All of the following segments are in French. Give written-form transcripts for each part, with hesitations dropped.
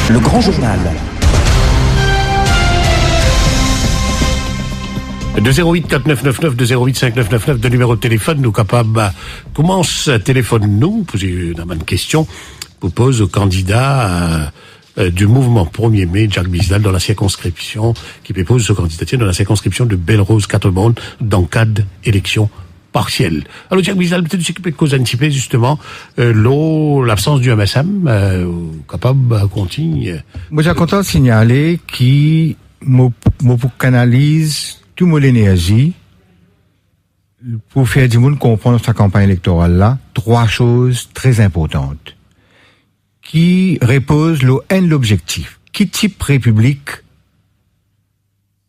Le grand journal. De 08 4999 de 08 5999 de numéro de téléphone, nous capables commence téléphone-nous, poser une bonne question, propose au candidat du mouvement 1er mai, Jacques Bisdal, dans la circonscription, qui propose ce candidature dans la circonscription de Belle-Rose-Catterbonne, dans le cadre d'élections partielles. Alors Jacques Bisdal, peut-être s'occuper de cause un petit peu, justement, l'absence du MSM, capable continuer. Moi, j'ai content de signaler qui canalise tout mon énergie pour faire du monde comprendre sa campagne électorale là, trois choses très importantes qui reposent l'objectif. Qui type république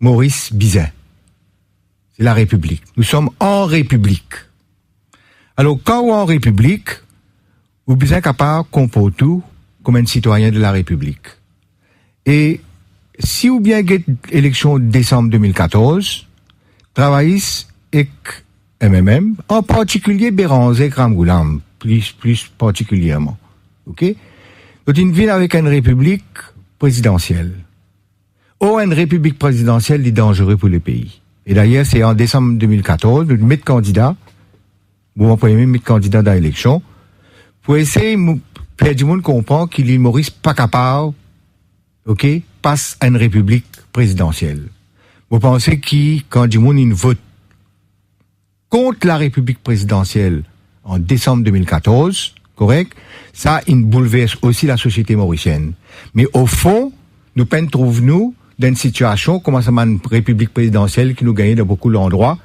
Maurice Bizet? C'est la République. Nous sommes en République. Alors, quand on est en République, vous êtes bien capable de comprendre tout comme un citoyen de la République. Et si vous bien get élection de décembre 2014, travaillez avec MMM, en particulier Béranger Ramgoulam, plus particulièrement. OK? Donc, une ville avec une république présidentielle. Une république présidentielle est dangereuse pour le pays. Et d'ailleurs, c'est en décembre 2014, nous mettons candidat, vous employez mettre candidat dans l'élection, pour essayer de faire du monde comprendre qu'il est Maurice pas capable, OK, passe à une république présidentielle. Vous pensez quand du monde il vote contre la république présidentielle en décembre 2014, correct, ça il bouleverse aussi la société mauricienne. Mais au fond, nous trouvons-nous dans une situation comme ça une république présidentielle qui nous gagne dans beaucoup d'endroits,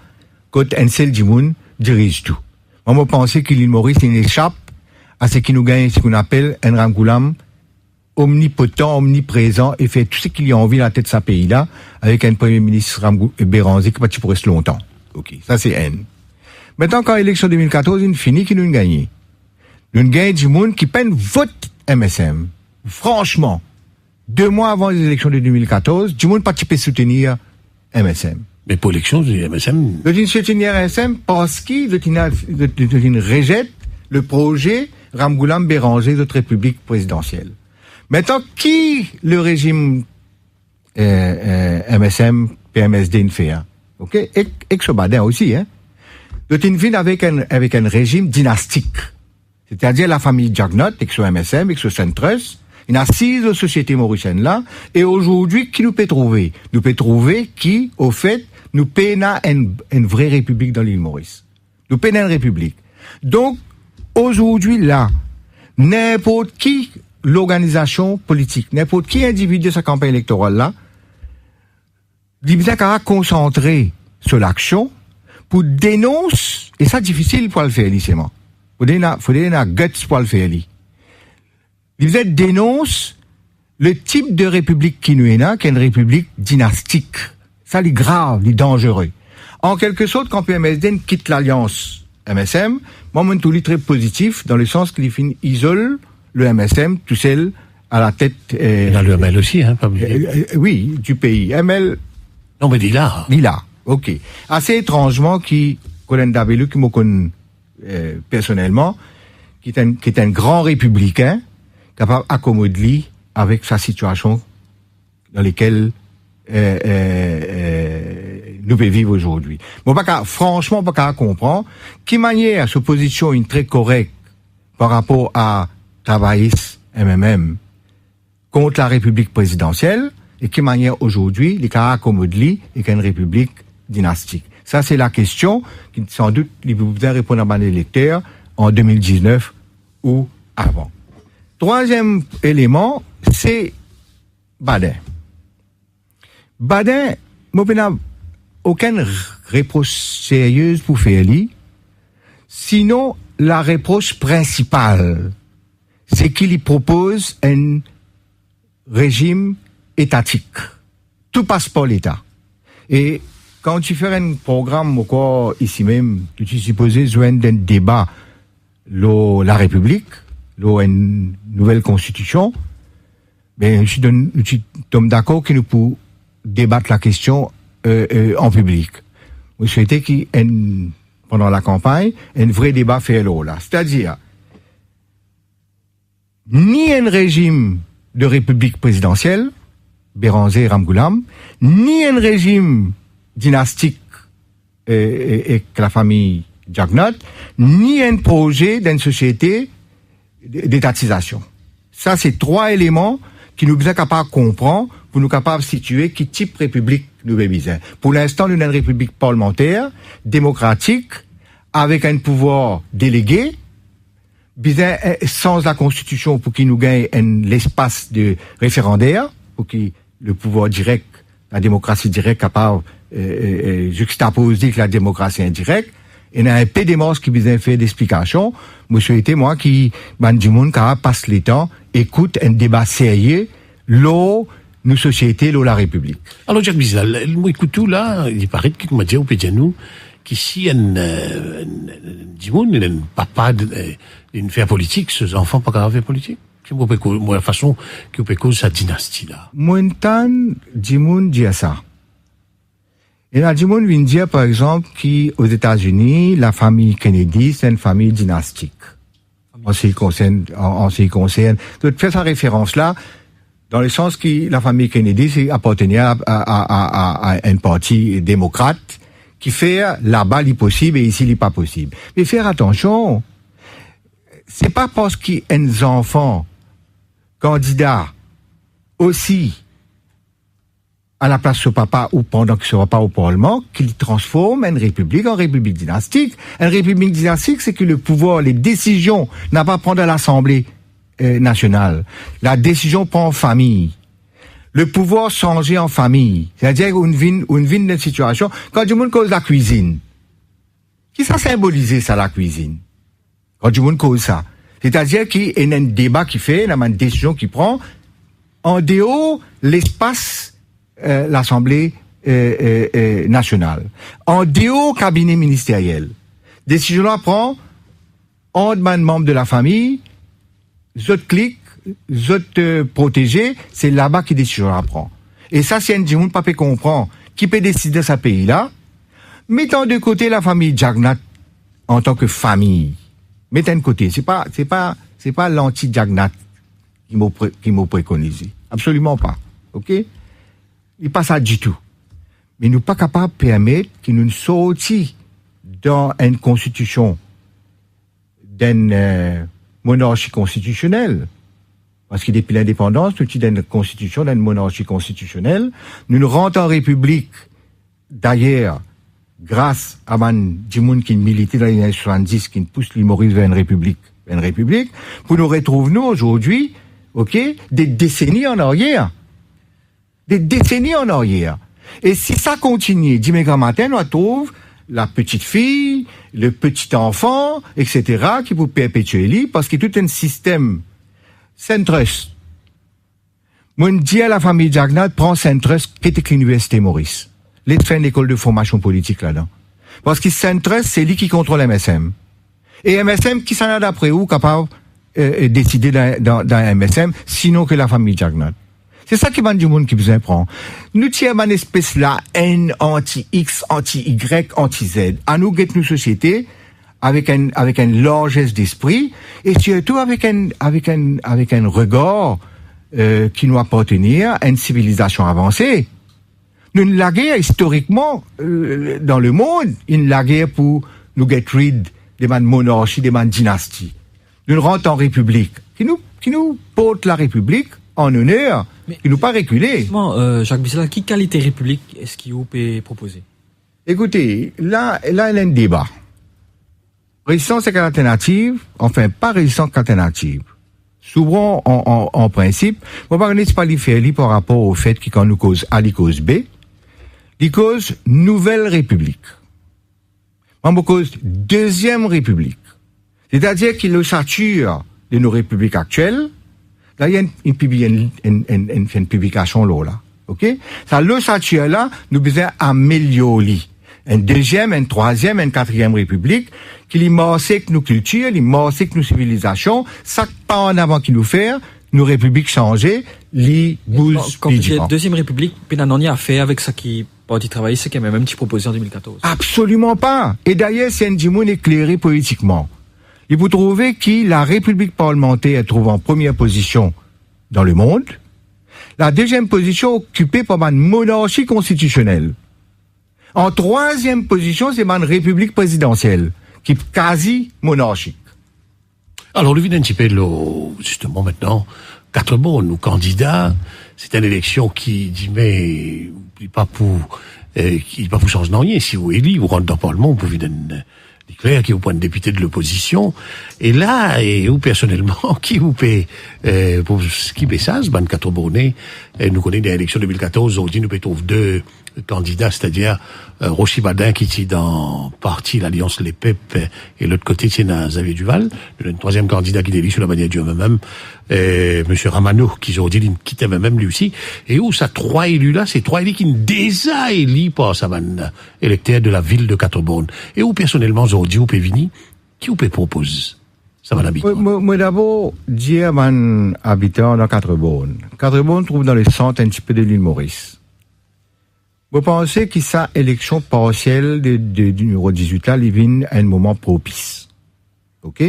quand un seul du monde dirige tout. Moi, je pense qu'il Maurice il échappe à ce qui nous gagne, ce qu'on appelle un Ramgoulam omnipotent, omniprésent, et fait tout ce qu'il y a envie à la tête de sa pays-là, avec un premier ministre Béranger qui va pour rester longtemps. OK. Ça, c'est N. Maintenant, quand l'élection 2014, il finit qu'il nous gagne. Nous gagne du monde qui peine vote MSM. Franchement, 2 mois avant les élections de 2014, du monde pas peut soutenir MSM. Mais pour l'élection du MSM? Le soutenir MSM parce qu'il rejette le projet Ramgoulam Béranger de notre République présidentielle. Maintenant, qui le régime MSM, PMSD fait, hein? OK? Et Exobadin aussi, hein? Donc, une ville avec un régime dynastique. C'est-à-dire la famille Jagnot, Exo-MSM, Exo-Centrus, une assise aux sociétés mauriciennes là, et aujourd'hui, qui nous peut trouver? Nous peut trouver qui, au fait, nous peinons une vraie république dans l'île Maurice. Nous peinons une république. Donc, aujourd'hui, là, n'importe qui, l'organisation politique, n'importe qui individu de sa campagne électorale là, il a concentré sur l'action pour dénoncer, et ça difficile pour le faire, lycément. Faut donner la guts pour le faire, il dénonce le type de république qui nous est là, qui est une république dynastique. Ça, c'est grave, c'est dangereux. En quelque sorte, quand PMSD quitte l'alliance MSM, moi, je suis très positif, dans le sens qu'il isole le MSM, tout seul, à la tête... dans le ML aussi, hein, pas oui, du pays. ML... Non, mais Lila. Lila, OK. Assez étrangement, Colin Dabelou, qui me connaît personnellement, qui est un grand républicain, capable d'accommoder avec sa situation dans laquelle nous pouvons vivre aujourd'hui. Bon, franchement, pas comprendre qui manière se position une très correcte par rapport à travailler MMM contre la République présidentielle et qui manière aujourd'hui les cas accommodés et qu'une République dynastique. Ça, c'est la question qui, sans doute, il vous répondre à mes électeurs en 2019 ou avant. Troisième élément, c'est Badin. Badin, moi, je n'ai aucune réponse sérieuse pour faire lui. Sinon, la réponse principale, c'est qu'il y propose un régime étatique. Tout passe par l'État. Et quand tu fais un programme, encore ici même, tu es supposé jouer un débat, la République, une nouvelle constitution, ben, je suis d'accord que nous pouvons débattre la question en public. Je souhaitais qu'il y ait, pendant la campagne, un vrai débat fait là. C'est-à-dire, ni un régime de république présidentielle, Béranger et Ramgoulam, ni un régime dynastique et que la famille Jagnot, ni un projet d'une société d'étatisation. Ça, c'est 3 éléments qui nous sommes capables de comprendre pour nous capables de situer quel type de république nous besoin. Pour l'instant, nous avons une république parlementaire, démocratique, avec un pouvoir délégué, sans la constitution pour qu'il nous gagne l'espace de référendaire, pour que le pouvoir direct, la démocratie directe capable juxtaposer avec la démocratie indirecte. Et il y a un peu de morts qui besoin faire d'explications. Moi, je souhaitais, moi, qui, du monde, passe le temps, écoute un débat sérieux, l'eau, nous société, l'eau, la République. Alors, Jacques Bizal, moi, écoute tout, là, il paraît qu'il m'a dit au Pédianou, qu'ici, du monde, il y a un papa, une faire politique, ces enfants pas grave faire politique. C'est la façon qui peut cause sa dynastie, là. Moi, du monde dit ça. Et là, du monde vient dire, par exemple, qu'aux États-Unis, la famille Kennedy, c'est une famille dynastique. En ce qui concerne, de faire sa référence là, dans le sens que la famille Kennedy, c'est appartenait à un parti démocrate, qui fait là-bas l'impossible et ici l'impas possible. Mais faire attention, c'est pas parce qu'il y a un enfant candidat aussi à la place de papa ou pendant qu'il ne sera pas au Parlement, qu'il transforme une république en république dynastique. Une république dynastique, c'est que le pouvoir, les décisions, n'a pas à prendre à l'Assemblée nationale. La décision prend en famille. Le pouvoir changer en famille. C'est-à-dire une vie d'une situation. Quand du monde cause la cuisine, qui ça symbolise ça, la cuisine? Quand du monde cause ça. C'est-à-dire qu'il y a un débat qui fait, il y a une décision qui prend, en dehors l'espace l'Assemblée nationale. En dehors cabinet ministériel. Décision là prend en membre de la famille, autres clics, autres protégés, c'est là-bas que décision là prend. Et ça, c'est un monde pas peut comprendre qui peut décider de ce pays-là, mettant de côté la famille Jagnat en tant que famille. Mettez de côté, c'est pas l'anti-Jagnat qui m'a préconisé. Absolument pas. OK? Il pas ça du tout. Mais nous pas capables de permettre que nous sortions dans une constitution d'une monarchie constitutionnelle. Parce que depuis l'indépendance, tout est une constitution, d'une monarchie constitutionnelle. Nous rentrons en république, d'ailleurs, grâce à du monde qui militait dans les années 70, qui pousse l'humorisme vers une république, pour nous retrouver, nous, aujourd'hui, OK, des décennies en arrière. Des décennies en arrière. Et si ça continue, dimanche matin, on trouve la petite fille, le petit enfant, etc., qui peut perpétuer, parce qu'il y a tout un système Saint-Trust. Moi, je dis à la famille Jagnat, prends Saint-Trust, qui était l'université Maurice. Les faire une école de formation politique là-dedans. Parce que Saint-Trust, c'est lui qui contrôle MSM. Et MSM, qui s'en a d'après où, capable, décider dans MSM, sinon que la famille Jagnat. C'est ça qui m'a du monde qui besoin prend. Nous tirons une espèce là, N, anti-X, anti-Y, anti-Z. À nous, guette nos sociétés, avec une largesse d'esprit, et surtout avec un regard, qui nous appartenir à une civilisation avancée. Nous, la guerre, historiquement, dans le monde, la guerre pour nous get rid des monarchies, des dynasties. Nous rentrons en république. Qui nous porte la république en honneur, mais qui nous pas reculer. Justement, Jacques Bissela, quelle qualité république est-ce qu'il vous peut proposer? Écoutez, là, il y a un débat. Résistance et alternative, enfin, pas résistance qu'alternative. Souvent, en principe, on va pas les faire par rapport au fait que quand nous cause A, nous cause B, nous cause nouvelle république. On cause deuxième république. C'est-à-dire qu'il le sature de nos républiques actuelles. Là, il y a une publication là, ok? Ça, le sature là, nous besoin améliorer. Une deuxième, une troisième, une quatrième république, qui les morceaux que nos cultures, les morceaux que nos civilisations, ça pas en avant qui nous fait, nos républiques changer, les bouges. Quand tu dis deuxième république, Pénanoni a fait avec ça qui parti travailler, c'est qu'il y a même petit proposé en 2014. Absolument pas. Et d'ailleurs, c'est un dimoun éclairé politiquement. Et vous trouvez que la république parlementaire trouve en première position dans le monde. La deuxième position occupée par une monarchie constitutionnelle. En troisième position, c'est une république présidentielle, qui est quasi monarchique. Alors, le vin un petit peu, justement, maintenant, 4 bons, nous, candidats, c'est une élection qui dit, mais, pas pour changer rien. Si vous élit, vous rentrez dans le Parlement, vous pouvez déclarer qui vous point de député de l'opposition. Et là, ou personnellement, qui vous paie, pour ce qui paie ça, ce ban 4 bonnets, nous connaissons des élections 2014, aujourd'hui, nous payons 2 candidats, c'est-à-dire, Rochi Badin, qui est dans parti l'Alliance Les PEP, et l'autre côté, c'est Xavier Duval, le troisième candidat qui délit sur la bannière du MMM, Monsieur Ramanou, qui aujourd'hui, qui était même lui aussi, et où ça 3 élus là, c'est 3 élus qui ne déjà élus par sa man électeur de la ville de Quatre-Bornes. Et où personnellement, aujourd'hui, où Pévini, qui vous propose? Ça va l'habitude. Moi, d'abord, dire à mon habitant dans Quatre-Bornes. Quatre-Bornes trouve dans le centre un petit peu de l'île Maurice. Vous pensez que sa élection partielle du numéro 18 là, il vient à un moment propice. OK?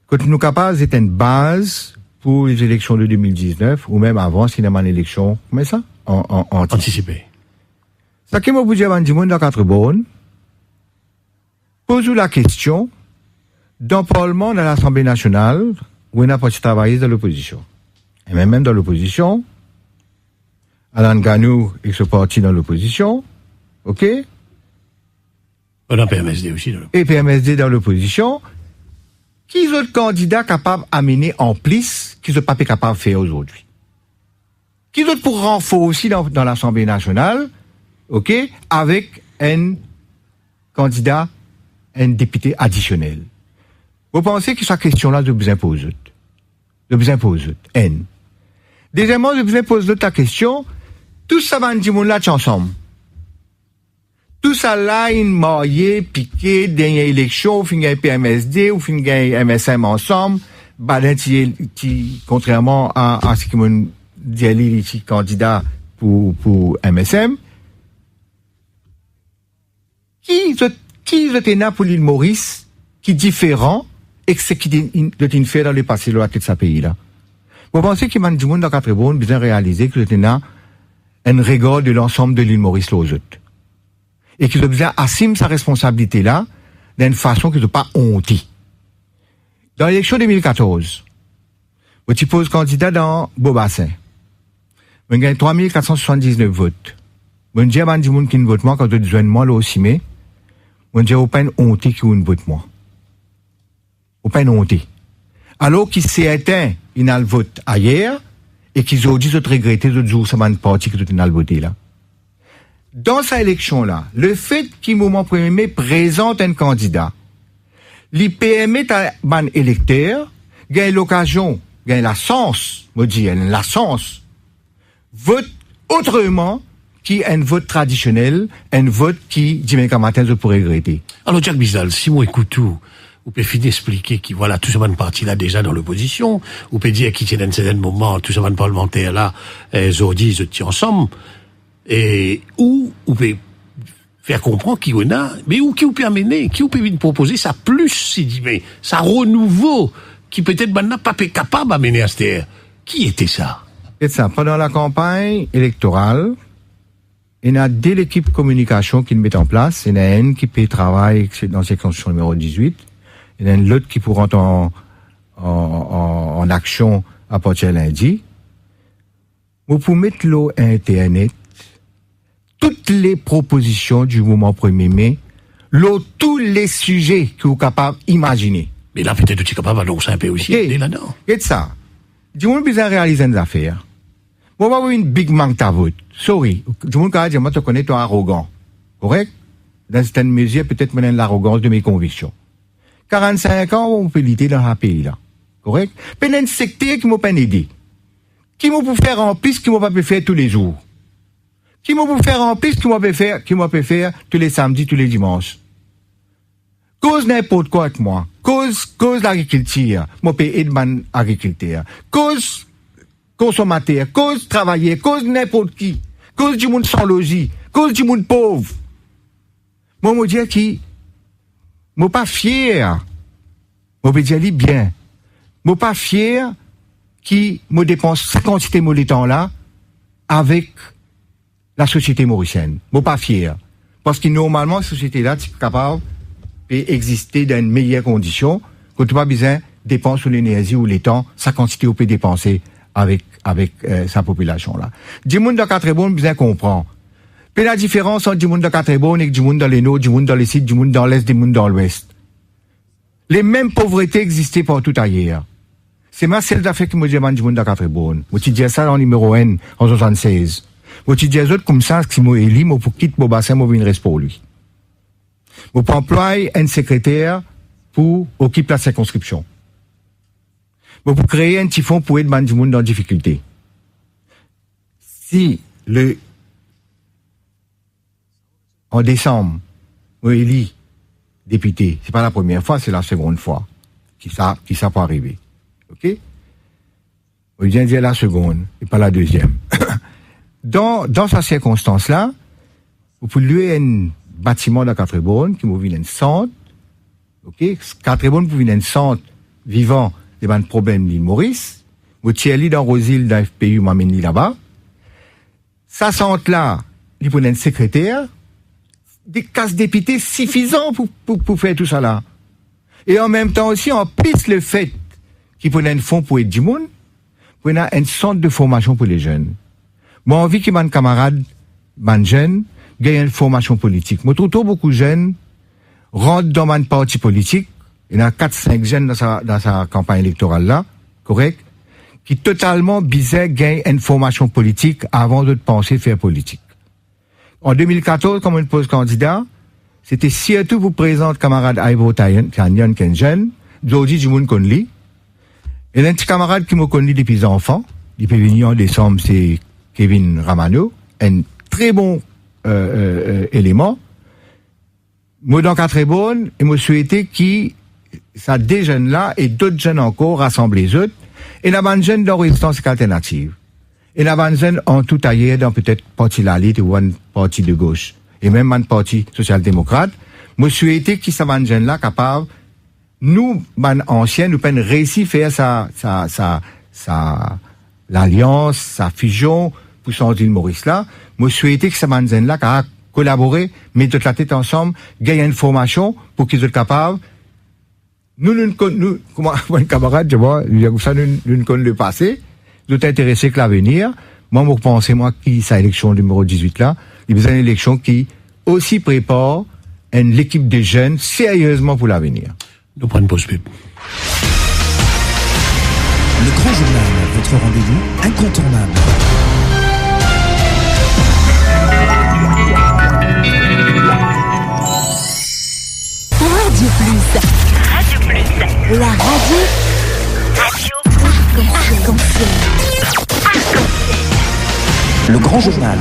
Quand nous capables, c'est une base pour les élections de 2019, ou même avant, s'il y a une élection, comment ça? Anticipé. Ça qui m'a dit à du monde dans Quatre-Bornes, pose-vous la question, dans le Parlement, dans l'Assemblée nationale, où on n'a pas travaillé dans l'opposition. Et même dans l'opposition, Alain Ganou est ce parti dans l'opposition, ok? Dans PMSD aussi. Et PMSD dans l'opposition. Qui sont autres candidats capables d'amener en plus, qui sont pas capables de faire aujourd'hui? Qui sont pour renfort aussi dans l'Assemblée nationale, ok? Avec un candidat, un député additionnel. Vous pensez que cette question-là, je vous impose? Je vous impose. N. Deuxièmement, je vous impose la question, tout ça va nous là ensemble. Tout ça là, une marié, piqué, dernière élection, ou fin gagne PMSD, ou fin gagne MSM ensemble, badin qui, contrairement à ce que mon dit, il est candidat pour MSM. Qui est là pour l'île Maurice, qui est différent, et que ce qui est fait dans le passé, là, de ce pays-là? Vous pensez qu'il y a du monde dans Quatre-Bornes, bien réaliser que c'est là, un regard de l'ensemble de l'île Maurice, là, aux autres. Et qu'il a assume sa responsabilité là, d'une façon qui n'est pas honte. Dans l'élection 2014, vous tu poses candidat dans Beaubassin. Vous gagnez 3479 votes. Vous dites à du monde qui ne vote moi quand vous dites moi là aussi, mais vous dites pas une honte qui ne vote moi. Ou pas une honte. Alors qu'il s'est éteint, il a le vote ailleurs, et qu'ils ont dit de regretter de jour, ça m'a une partie qui a le voté là. Dans sa élection-là, le fait qu'il, moment premier, présente un candidat, l'IPM est un électeur, gagne l'occasion, gagne la chance, me dit, la chance, vote autrement qu'un vote traditionnel, un vote qui, dimanche matin, je pourrais regretter. Alors, Jacques Bizal, si moi écoute tout, vous pouvez finir d'expliquer qui, voilà, tout ce monde parti là déjà dans l'opposition, vous pouvez dire qu'il y a un certain moment, tout ce monde parlementaire là, aujourd'hui, ils se tiennent ensemble, et où vous pouvez faire comprendre qu'il y en a, mais où qui vous peut amener, qui vous peut proposer ça plus, si dit, mais ça renouveau, qui peut-être maintenant pas capable d'amener à cette terre. Qui était ça? C'est ça. Pendant la campagne électorale, il y a deux équipes communication qui le mettent en place. Il y en a une qui peut travailler dans la séquence numéro 18. Il y en a l'autre qui pourra rentrer en action à partir de lundi. Vous pouvez mettre l'eau à Internet, toutes les propositions du mouvement 1er mai, tous les sujets que vous êtes capable d'imaginer. Mais là, peut-être que tu es capable d'annoncer un peu aussi. Là-dedans. Et ça. Du monde besoin réaliser des affaires. Moi, avoir une big manque à vote. Sorry. Du monde qui a dit, moi, tu connais, toi, arrogant. Correct? Dans certaines mesures, peut-être mener l'arrogance de mes convictions. 45 ans, on peut lutter dans un pays, là. Correct? Puis, un secteur qui m'a pas aidé. Qui m'a pu faire en plus, qui m'a pas pu faire tous les jours. Qui m'a pu faire en plus, qui m'a pu faire tous les samedis, tous les dimanches. Cause n'importe quoi avec moi. Cause l'agriculture. Moi, peux aider mon agriculteur. Cause consommateur. Cause travailleur. Cause n'importe qui. Cause du monde sans logis. Cause du monde pauvre. Moi, me dire qui, moi pas fier. Moi, peux dire bien. Moi pas fier qui me dépense cette quantité de temps là avec la société mauricienne. Je suis pas fier. Parce que normalement, cette société-là, est capable d'exister dans une meilleure condition, que tu pas besoin de dépenser sur l'énergie ou les temps, sa quantité on peut dépenser avec sa population-là. Du monde de Quatre-Bonnes, besoin comprendre. Puis la différence entre du monde de Quatre-Bonnes et du monde dans les nord, du monde dans les sites, du monde dans l'est, du monde dans l'ouest. Les mêmes pauvretés existaient partout ailleurs. C'est ma seule affaire qui me demande du monde de Quatre-Bonnes. Moi, tu dis ça en numéro 1, en 76. Moi, tu dis aux autres comme ça, si moi élis, moi, pour quitter mon bassin, moi, je reste pour lui. Moi, pour employer un secrétaire pour occuper la circonscription. Moi, pour créer un petit fonds pour aider du monde en difficulté. Si en décembre, moi, élis député, c'est pas la première fois, c'est la seconde fois qui ça peut arriver. OK? On vient dire la seconde, et pas la deuxième. Dans sa circonstance-là, vous pouvez louer un bâtiment de Quatre-Bonnes qui m'ouvre un centre. OK? Quatre-Bonnes pour un centre vivant des problèmes d'île Maurice. Vous tirez dans Rosil, dans FPU, m'amène là-bas. Ça centre-là, il faut un secrétaire. Des casse députés suffisants pour faire tout ça là. Et en même temps aussi, en plus le fait qu'il prenne un fonds pour aider du monde, pour un centre de formation pour les jeunes. Moi, envie que mes camarades, mes jeunes, gagnent une formation politique. Moi, trouve beaucoup de jeunes rentrent dans mon parti politique. Il y en a 4-5 jeunes dans sa campagne électorale là, correct, qui totalement bizarre gagnent une formation politique avant de penser faire politique. En 2014, comme on pose candidat, c'était surtout vous présente camarade Ivo Tanyan, qui est jeune, aujourd'hui du monde connaît. Et un petit camarade qui me connaît depuis enfant, depuis venu en décembre, c'est Kevin Ramano, un très bon élément. Moi, dans Quatre-Bonnes, et me souhaitais qui ça des jeunes là et d'autres jeunes encore rassemblent les autres et la bande jeunes dans résistance alternative. Et la bande jeunes en tout ailleurs dans peut-être parti la Lite ou un parti de gauche et même un parti social-démocrate. Me souhaitais qui ça bande jeunes là capable nous man anciens nous peine réussir faire sa l'alliance, sa fusion pour son île Maurice là. Me souhaitais que ça bande jeunes là capable collaborer, mettre toute la tête ensemble, gagner une formation pour qu'ils soient capables. Nous, comment, un camarade, je vois, nous connaissons le passé, nous intéressés que l'avenir. Moi, je pense, qui, sa élection numéro 18 là, il y a une élection qui aussi prépare l'équipe des jeunes sérieusement pour l'avenir. Nous prenons une pause pub. Le Grand Journal, votre rendez-vous incontournable. Radio Plus. La radio. Arc-en-ciel. Le Grand Journal.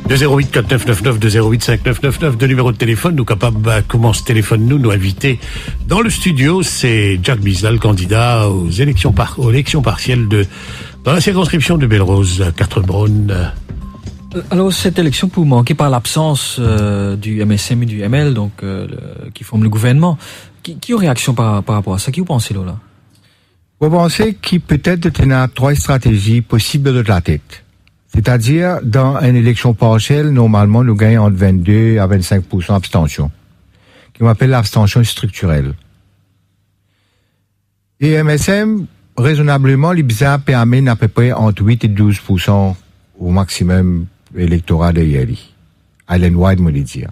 De 08 4999 de 08 5999 de numéro de téléphone, nous capables comment se téléphone nous inviter dans le studio, c'est Jack Bislal, candidat aux élections partielles dans la circonscription de Belle-Rose, Quatre-Bonnes. Alors, cette élection peut manquer par l'absence du MSM et du ML, donc qui forment le gouvernement. Qui ont réaction par rapport à ça? Qui vous pensez là? Vous pensez qu'il peut-être y a 3 stratégies possibles de la tête. C'est-à-dire, dans une élection partielle, normalement, nous gagnons entre 22 à 25% d'abstention, qui m'appelle l'abstention structurelle. Et MSM, raisonnablement, l'IBSA permet à peu près entre 8 et 12% au maximum électorat de Yali. Allen White me le dire.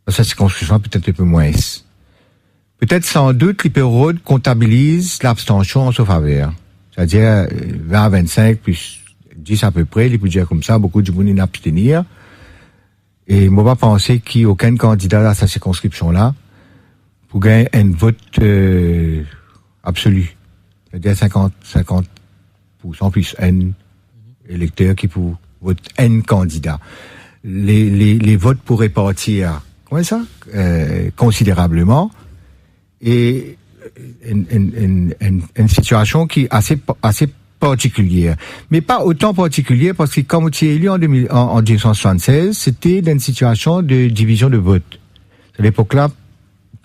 Dans cette circonscription, peut-être un peu moins. Peut-être sans doute, l'hyperroad comptabilise l'abstention en sa faveur. C'est-à-dire 20 à 25 plus 10 à peu près, il peut dire comme ça, beaucoup de monde in abstenir. Et moi, je penser qu'il n'y a aucun candidat à cette circonscription-là pour gagner un vote absolu. C'est-à-dire 50% plus un électeur qui pour voter un candidat. Les votes pourraient partir, comment ça? Considérablement. Et une situation qui est assez particulière. Mais pas autant particulière parce que comme tu es élu en 1976, c'était dans une situation de division de vote. À l'époque-là,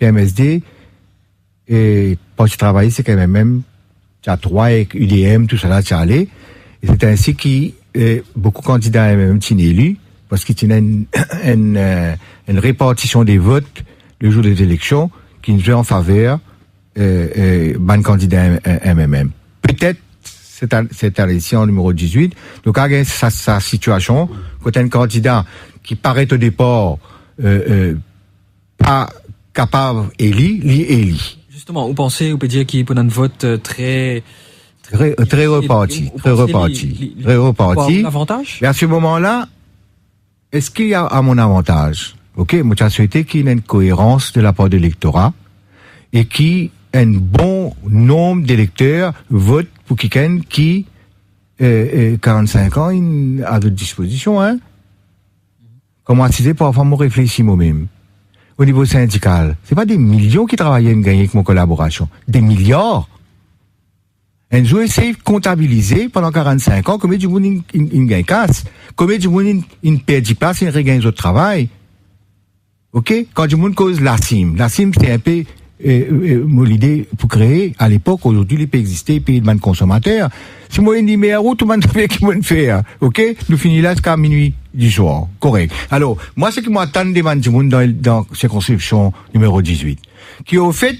PMSD, et Parti travail, c'est quand même, tu as 3 avec UDM, tout ça là, tu as allé. Et c'est ainsi que beaucoup de candidats même sont élus, parce qu'il y a une répartition des votes le jour des élections qui nous est en faveur ban candidat MMM. Peut-être cette élection numéro 18. Donc, à sa situation, quand un candidat qui paraît au départ pas capable d'élu. Justement, vous pensez, vous pouvez dire qu'il y a un vote très reparti. L'avantage? Et à ce moment-là, est-ce qu'il y a à mon avantage? Ok, moi, j'ai souhaité qu'il y ait une cohérence de la part de l'électorat et qu'il un bon nombre d'électeurs votent pour quelqu'un qui 45 ans à votre disposition, hein. Comment c'est pour avoir mon réfléchir moi-même. Au niveau syndical, c'est pas des millions qui travaillent à gagner avec mon collaboration, des milliards. Un jour essaie de comptabiliser pendant 45 ans combien du monde il gagne casse, combien du monde il perd du place et il regagne d'autres travail. Ok? Quand du monde cause la CIM c'est un peu l'idée pour créer, à l'époque, aujourd'hui, il peut exister, pays de consommateurs. Si moi, il dit, mais à où tout le monde fait qu'il faut faire, ok? Nous finissons là jusqu'à minuit du soir. Correct. Alors, moi, ce qui m'attend des man du monde dans circonscription numéro 18. Qui, au fait,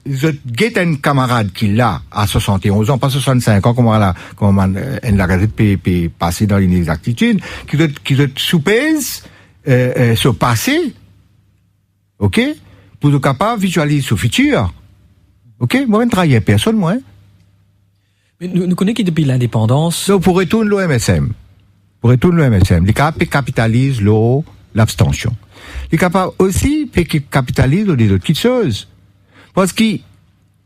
je guette un camarade qui l'a à 71 ans, pas 65 ans, comment la gazette peut passer dans l'inexactitude, qui doit soupèse, ce passé, ok? Pour être capable de visualiser ce futur. Ok? Moi, je ne travaille personne, moi. Mais nous connaissons que depuis l'indépendance. Donc, pour retourner l'OMSM. Les capables capitalisent l'abstention. Les capables aussi capitalisent des autres choses. Parce que,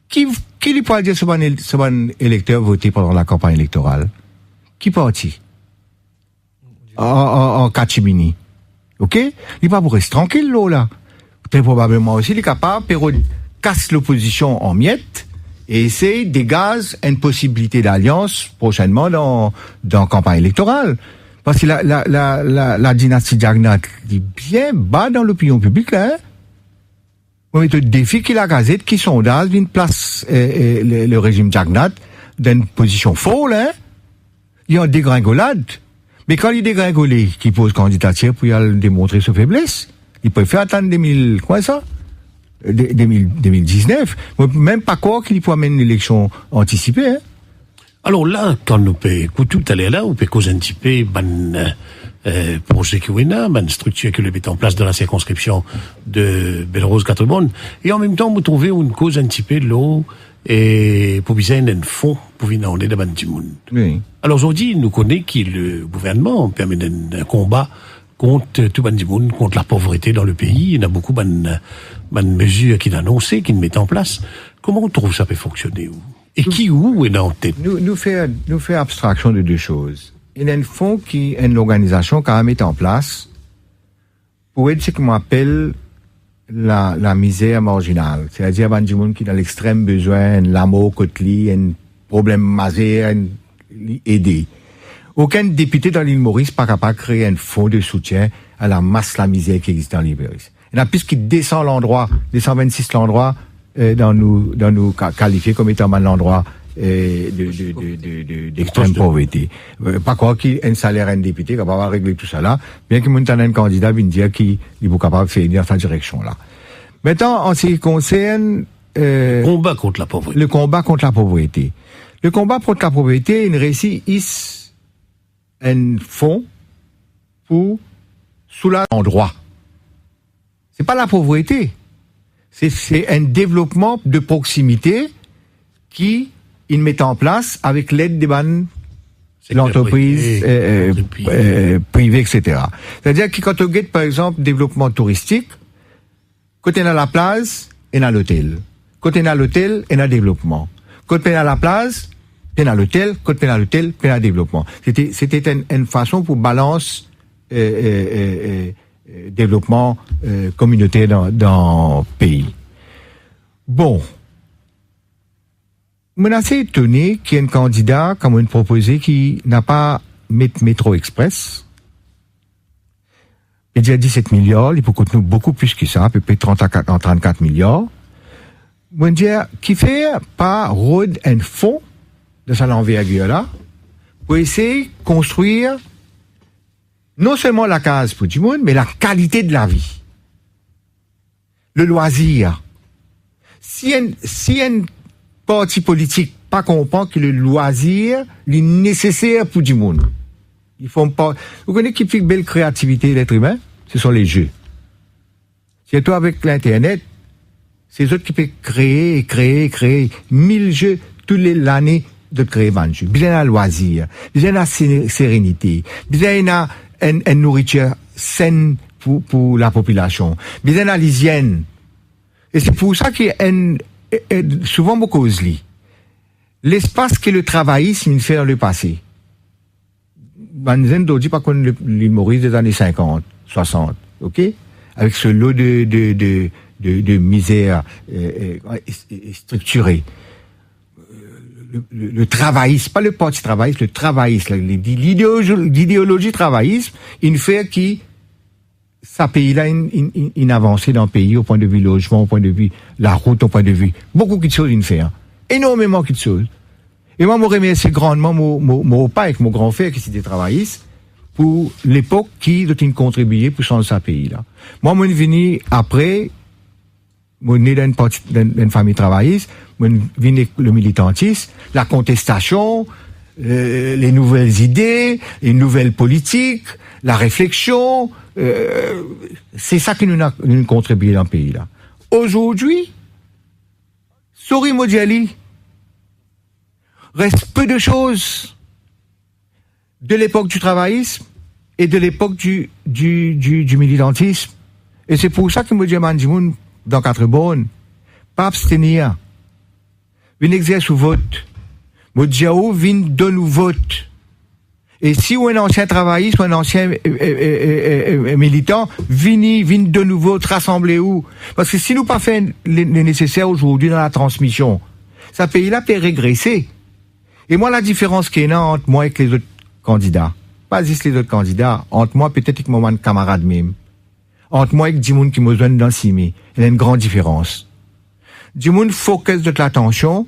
qui lui pourrait dire ce bon électeur voté pendant la campagne électorale? Qui partit? En Kachimini. Ok? Il pas pour rester tranquille, là. Très probablement aussi, il est capable de casser l'opposition en miettes et essayer de dégager une possibilité d'alliance prochainement dans la campagne électorale. Parce que la dynastie Jagnat est bien bas dans l'opinion publique, là, hein. On met le défi qui la gazette, qui sondage, d'une place, le régime Jagnat dans une position folle, hein. Il y a une dégringolade. Mais quand il dégringolé, qui pose candidature pour y aller démontrer sa faiblesse, il préfère attendre 2019. Même pas quoi qu'il peut amener une élection anticipée, hein. Alors là, quand nous peut écouter tout à l'heure là, on peut causer un petit peu, projet qui est structure qui le met en place dans la circonscription de Belle-Rose 4 Bonnes. Et en même temps, vous trouvez une cause un petit peu de l'eau, et pour viser un fond, pour venir en aider du monde. Oui. Alors aujourd'hui, nous connaissons que le gouvernement permet un combat contre tout le monde, contre la pauvreté dans le pays. Il y a beaucoup de mesures qu'il a annoncées, qu'il met en place. Comment on trouve ça peut fonctionner? Et où est dans la tête? Nous fait abstraction de deux choses. Il y a un fonds qui est une organisation qui a mis en place pour aider ce qu'on appelle la misère marginale. C'est-à-dire, il y a des gens qui ont dans l'extrême besoin, un lamo, cotli, un problème masé, aider. Aucun député dans l'île Maurice n'est pas capable de créer un fonds de soutien à la masse la misère qui existe dans l'île Maurice. Il y en a plus qui descend 26 l'endroit, dans nous qualifier comme étant un endroit d'extrême pauvreté. Pas quoi qu'il y ait un salaire à un député capable de régler tout ça là, bien qu'il y ait un candidat qui dire qu'il est capable de faire dans cette direction là. Maintenant, en ce qui concerne combat contre la pauvreté. Le combat contre la pauvreté. Le combat contre la pauvreté, il réussit un fonds pour soulager l'endroit. C'est pas la pauvreté. C'est un développement de proximité qui il met en place avec l'aide des l'entreprise privée, etc. C'est-à-dire que quand on guette, par exemple, développement touristique, quand on a la place, on a l'hôtel. Quand on a l'hôtel, on a développement. Quand on a la place, on a l'hôtel. Quand on a l'hôtel, on a développement. C'était une façon pour balancer développement communautaire dans le pays. Bon. Je suis assez étonné qu'il y ait un candidat, comme on proposé, qui n'a pas Métro Express. Il dit 17 milliards, il peut coûter nous beaucoup plus que ça, à peu près 34 milliards. Moi, dire, qui fait par road and fonds de cette envergure-là, pour essayer de construire non seulement la case pour tout le monde, mais la qualité de la vie. Le loisir. Si un parti politique pas comprend que le loisir est nécessaire pour tout le monde, ils font pas. Vous connaissez qui fait belle créativité de l'être humain? Ce sont les jeux. C'est toi avec l'Internet, c'est eux qui peuvent créer 1000 jeux toute l'année de créer un jeu. Bien à loisir, bien à sérénité, bien à une nourriture saine pour la population, bien à l'hygiène. Et c'est pour ça que souvent beaucoup de l'espace que le travaillisme fait dans le passé. Banzen dit pas qu'on l'humoriste des années 50, 60, ok? Avec ce lot de misère structurée. Le travaillisme, pas le parti travailliste, le travaillisme, l'idéologie travailliste, il fait qui ça pays-là une avancée dans le pays au point de vue logement, au point de vue la route, au point de vue beaucoup de choses il fait, hein. Énormément de choses. Et moi, je remercie grandement mon père avec mon grand frère qui c'était travailliste pour l'époque qui doit contribuer pour changer ce pays-là. Moi, je suis venu après, je suis né dans une famille travailliste, je suis venu le militantisme, la contestation, les nouvelles idées, les nouvelles politiques, la réflexion, c'est ça qui nous a contribué dans le pays-là. Aujourd'hui, Sori Modiali, reste peu de choses de l'époque du travaillisme et de l'époque du militantisme. Et c'est pour ça que je dis à Mandimoun, dans 4 bonnes, pas abstenir. Vin exercer au vote. Je dis à vous, vin donne au vote. Et si ou un ancien travailliste ou un ancien militant, vin de nouveau te rassembler où? Parce que si nous pas fait le nécessaire aujourd'hui dans la transmission, ça pays-là peut régresser. Et moi, la différence qu'il y a entre moi et les autres candidats, pas juste les autres candidats, entre moi peut-être que mon camarade même, entre moi et du monde qui me donne dans le cimé, il y a une grande différence. Du monde focus de l'attention,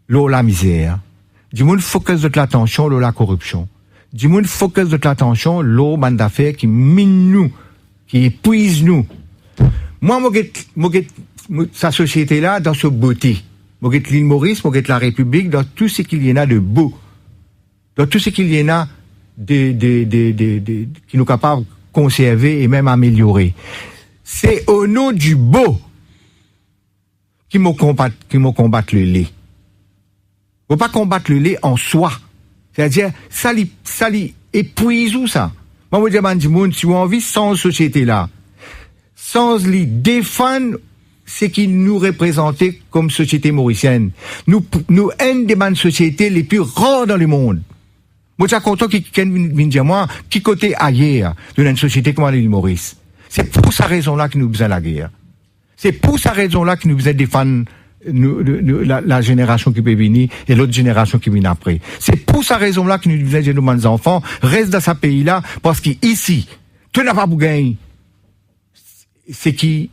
l'eau la misère. Du monde focus de l'attention, l'eau la corruption. Du monde focus de l'attention, l'eau bande d'affaires qui mine nous, qui épuise nous. Moi, sa société-là, dans ce beauté. Moi, l'île Maurice, moi, la République, dans tout ce qu'il y en a de beau. Dans tout ce qu'il y en a qui nous capables de conserver et même améliorer. C'est au nom du beau qui m'ont combattre le lait. Faut pas combattre le lait en soi. C'est-à-dire, ça épuise où ça? Moi, je dis, si vous avez envie sans société-là, sans les défendre ce qui nous représentait comme société mauricienne. Nous, une des sociétés les plus rares dans le monde. Moi, je suis content qu'il vienne dire moi, qui côté ailleurs de une société comme l'île Maurice. C'est pour sa raison-là que nous besoin la guerre. C'est pour sa raison-là que nous besoin défendre la génération qui peut venir et l'autre génération qui vient après. C'est pour sa raison-là que nous besoin de nos enfants restent dans ce pays-là parce qu'ici, tu n'as pas pour gagner. C'est qui,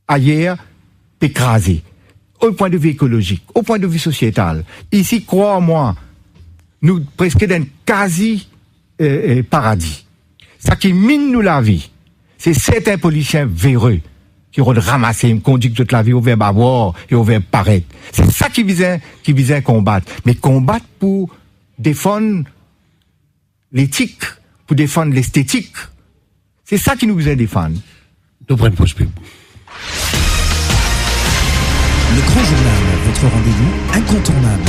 ailleurs, écrasé. Au point de vue écologique, au point de vue sociétal. Ici, crois-moi, nous presque d'un quasi paradis. Ça qui mine nous la vie, c'est certains policiers véreux qui ont ramassé, conduit toute la vie au verbe avoir et au verbe paraître. C'est ça qui visait combattre. Mais combattre pour défendre l'éthique, pour défendre l'esthétique. C'est ça qui nous visait défendre. Nous prenons pause pub. Le Grand Journal, votre rendez-vous incontournable.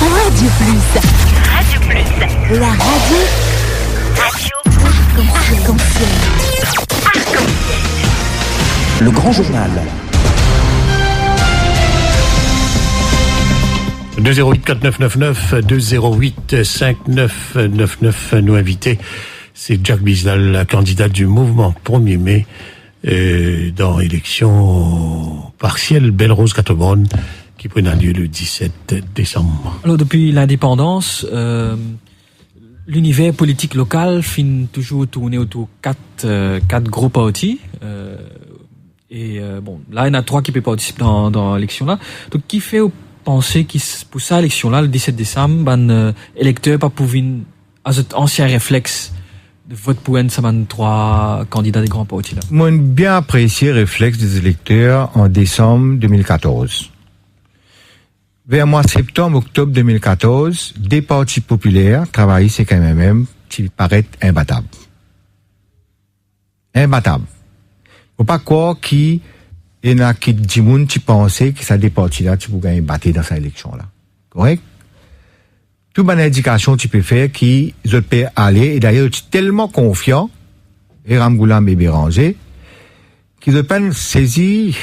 Radio Plus. Radio Plus. La radio. Arc-en-ciel. Le Grand Journal. 208 4999 208 5999. Nous invités, c'est Jack Bizdal, la candidate du mouvement 1er mai dans l'élection partielle Belle Rose Catobonne qui prendra lieu le 17 décembre. Alors, depuis l'indépendance, l'univers politique local finit toujours tourner autour quatre gros partis. Bon, là, il y en a 3 qui peuvent participer dans l'élection là. Donc, qui fait penser pour ça, l'élection là, le 17 décembre, ben, électeur pas pour venir à cet ancien réflexe de vote pour un, ça ben, 3 candidats des grands partis là? Moi, bien apprécié le réflexe des électeurs en décembre 2014. Vers mois septembre, octobre 2014, des partis populaires travaillent c'est quand même qui paraît imbattable. Imbattable. Faut pas croire qu'il y en a qui dit moun qui pensait que ça des partis là tu peux gagner battre dans cette élection là. Correct? Toute bonne indication tu peux faire qui autres peut aller, et d'ailleurs tu es tellement confiant, et Ramgoulam et Béranger, qu'ils ont saisi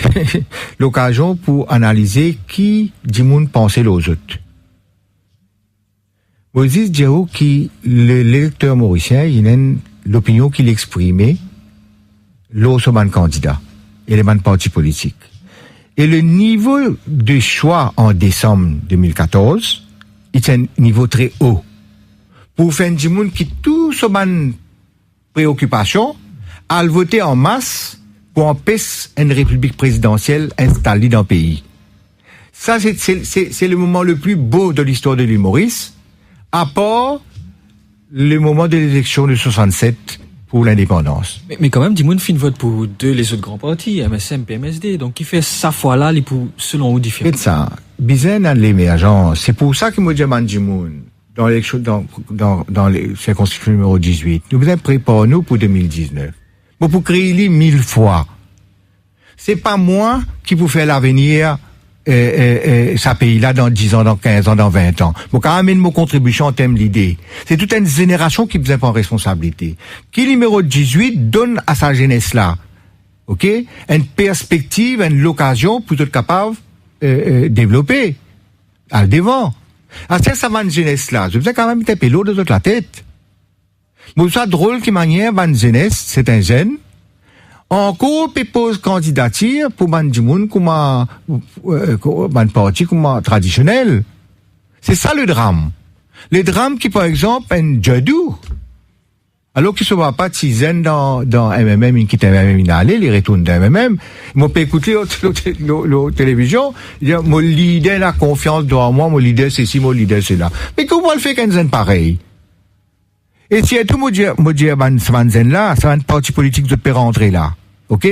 l'occasion pour analyser qui dit moun pensait aux autres. Moses Djerou qui l'électeur mauricien, il a l'opinion qu'il exprimait l'autre candidat et les partis politiques. Et le niveau de choix en décembre 2014, c'est un niveau très haut. Pour faire du monde qui tout ce préoccupation, à voter en masse pour empêcher une république présidentielle installée dans le pays. Ça, c'est le moment le plus beau de l'histoire de l'humoriste, à part le moment de l'élection de 67 pour l'indépendance. Mais quand même, Dimoun fin vote pour les autres grands partis, MSM, PMSD. Donc, qui fait sa fois-là, les pour, selon vous, différents. C'est ça. Bizarre dans l'émergence. C'est pour ça que moi, demande Dimoun, dans l'élection, dans les circonscriptions numéro 18. Nous devons préparer nous pour 2019. Bon, pour créer les 1000 fois. C'est pas moi qui vous fait l'avenir, ça pays-là dans 10 ans, dans 15 ans, dans 20 ans. Bon, quand même, mon contribution en termes d'idées. C'est toute une génération qui vous prend responsabilité. Qui numéro 18 donne à sa jeunesse là, ok, une perspective, l'occasion pour être capable, développer, à le devant. À cette savane jeunesse là, je vous ai quand même tapé l'eau de toute la tête. Bon, ça drôle qui manière, ban jeunesse, c'est un jeune, encore pose candidature pour ban dimoun comme ban parti comme traditionnel. C'est ça le drame. Le drame qui par exemple un jadou. Alors qu'il se voit pas de dans MMM, il quitte MMM, il allait, il retourne dans MMM. Moi, peut écouter la télévision, il dit, mon leader a confiance dans moi, mon leader c'est ci, mon leader c'est là. Mais comment le fait qu'un zen pareil? Et si tout mon Dieu, zen là, ça va un parti politique de peut rentrer là. Ok?